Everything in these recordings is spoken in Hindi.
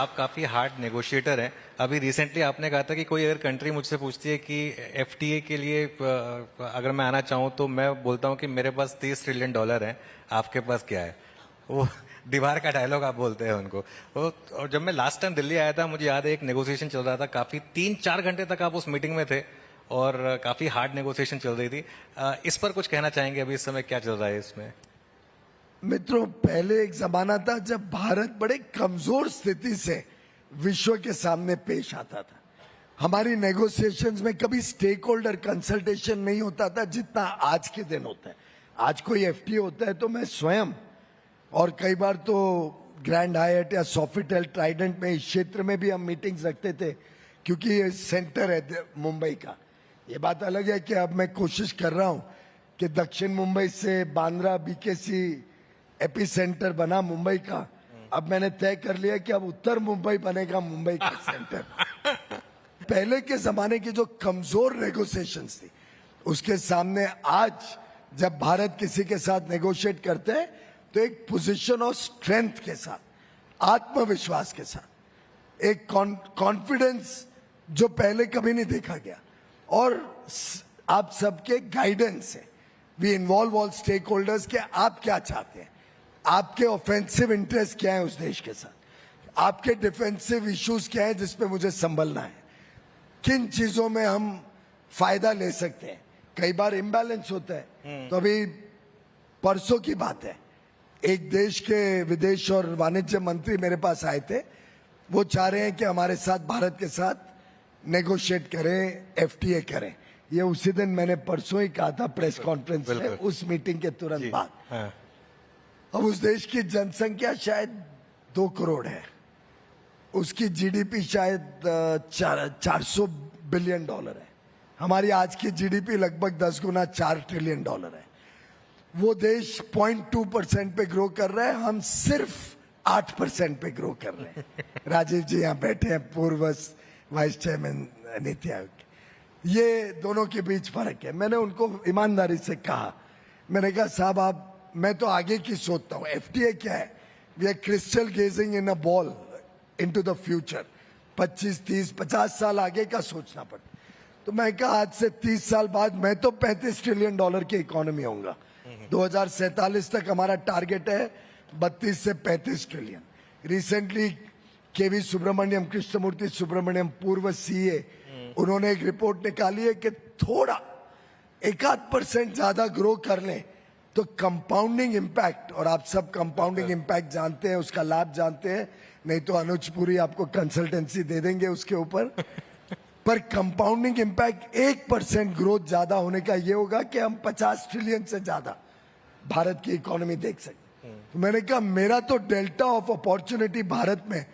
आप काफी हार्ड नेगोशिएटर हैं। अभी रिसेंटली आपने कहा था कि कोई अगर कंट्री मुझसे पूछती है कि एफटीए के लिए अगर मैं आना चाहूँ तो मैं बोलता हूँ कि मेरे पास $30 ट्रिलियन है, आपके पास क्या है। वो दीवार का डायलॉग आप बोलते हैं उनको। और जब मैं लास्ट टाइम दिल्ली आया था, मुझे याद है एक नेगोशिएशन चल रहा था, काफी 3-4 घंटे तक आप उस मीटिंग में थे और काफी हार्ड नेगोशिएशन चल रही थी। इस पर कुछ कहना चाहेंगे, अभी इस समय क्या चल रहा है इसमें? मित्रों, पहले एक जमाना था जब भारत बड़े कमजोर स्थिति से विश्व के सामने पेश आता था। हमारी नेगोशिएशंस में कभी स्टेक होल्डर कंसल्टेशन नहीं होता था जितना आज के दिन होता है। आज कोई एफटीए होता है तो मैं स्वयं और कई बार तो ग्रैंड हायट या सोफिटेल ट्राइडेंट में इस क्षेत्र में भी हम मीटिंग्स रखते थे, क्योंकि ये सेंटर है मुंबई का। ये बात अलग है कि अब मैं कोशिश कर रहा हूं कि दक्षिण मुंबई से बांद्रा बीकेसी एपी सेंटर बना मुंबई का। अब मैंने तय कर लिया कि अब उत्तर मुंबई बनेगा मुंबई का सेंटर। पहले के जमाने की जो कमजोर नेगोशिएशंस थी, उसके सामने आज जब भारत किसी के साथ नेगोशिएट करते हैं तो एक पोजीशन ऑफ स्ट्रेंथ के साथ, आत्मविश्वास के साथ, एक कॉन्फिडेंस जो पहले कभी नहीं देखा गया, और आप सबके गाइडेंस से we involve all stakeholders के आप क्या चाहते हैं, आपके ऑफेंसिव इंटरेस्ट क्या है उस देश के साथ, आपके डिफेंसिव इश्यूज क्या है जिसपे मुझे संभलना है, किन चीजों में हम फायदा ले सकते हैं। कई बार इम्बैलेंस होता है। तो अभी परसों की बात है, एक देश के विदेश और वाणिज्य मंत्री मेरे पास आए थे। वो चाह रहे हैं कि हमारे साथ, भारत के साथ नेगोशिएट करें, एफटीए करें। ये उसी दिन मैंने परसों ही कहा था प्रेस कॉन्फ्रेंस में, उस मीटिंग के तुरंत बाद। हाँ। अब उस देश की जनसंख्या शायद 2 करोड़ है, उसकी जीडीपी शायद $400 बिलियन है। हमारी आज की जीडीपी लगभग 10 गुना $4 ट्रिलियन है। वो देश 0.2% पे ग्रो कर रहा है, हम सिर्फ 8% पे ग्रो कर रहे हैं। राजीव जी यहाँ बैठे हैं, पूर्व वाइस चेयरमैन नीति आयोग। ये दोनों के बीच फर्क है। मैंने उनको ईमानदारी से कहा, मैंने कहा साहब मैं तो आगे की सोचता हूँ। एफटीए क्या है? We are crystal gazing in a ball into the future. 25, 30, 50 साल आगे का सोचना पड़ता। तो मैं कहा आज से 30 साल बाद मैं तो $35 ट्रिलियन की इकोनॉमी होऊंगा। 2047 तक हमारा टारगेट है 32 से 35 ट्रिलियन। रिसेंटली केवी सुब्रमण्यम, कृष्णमूर्ति सुब्रमण्यम, पूर्व सीए, उन्होंने एक रिपोर्ट निकाली है कि थोड़ा 1-8% ज्यादा ग्रो कर लें तो कंपाउंडिंग इम्पैक्ट, और आप सब कंपाउंडिंग इम्पैक्ट जानते हैं, उसका लाभ जानते हैं, नहीं तो अनुज पुरी आपको कंसल्टेंसी दे देंगे उसके ऊपर। पर कंपाउंडिंग इम्पैक्ट 1% ग्रोथ ज्यादा होने का ये होगा कि हम 50 ट्रिलियन से ज्यादा भारत की इकोनॉमी देख सकते। तो मैंने कहा मेरा तो डेल्टा ऑफ अपॉर्चुनिटी भारत में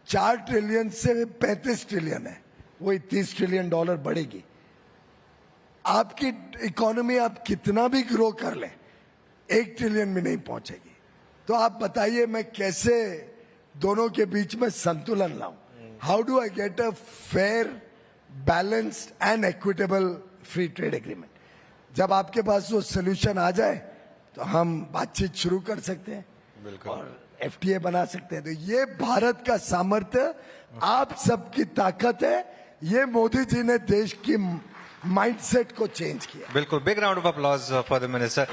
4 ट्रिलियन से 35 ट्रिलियन है, वही $30 ट्रिलियन बढ़ेगी। आपकी इकोनॉमी आप कितना भी ग्रो कर लें 1 ट्रिलियन में नहीं पहुंचेगी। तो आप बताइए मैं कैसे दोनों के बीच में संतुलन लाऊं? How do I get a fair, balanced and equitable free trade agreement? जब आपके पास वो सोल्यूशन आ जाए तो हम बातचीत शुरू कर सकते हैं और एफटीए बना सकते हैं। तो ये भारत का सामर्थ्य, आप सबकी ताकत है। ये मोदी जी ने देश की माइंडसेट को चेंज किया। बिल्कुल, big round of applause for the minister.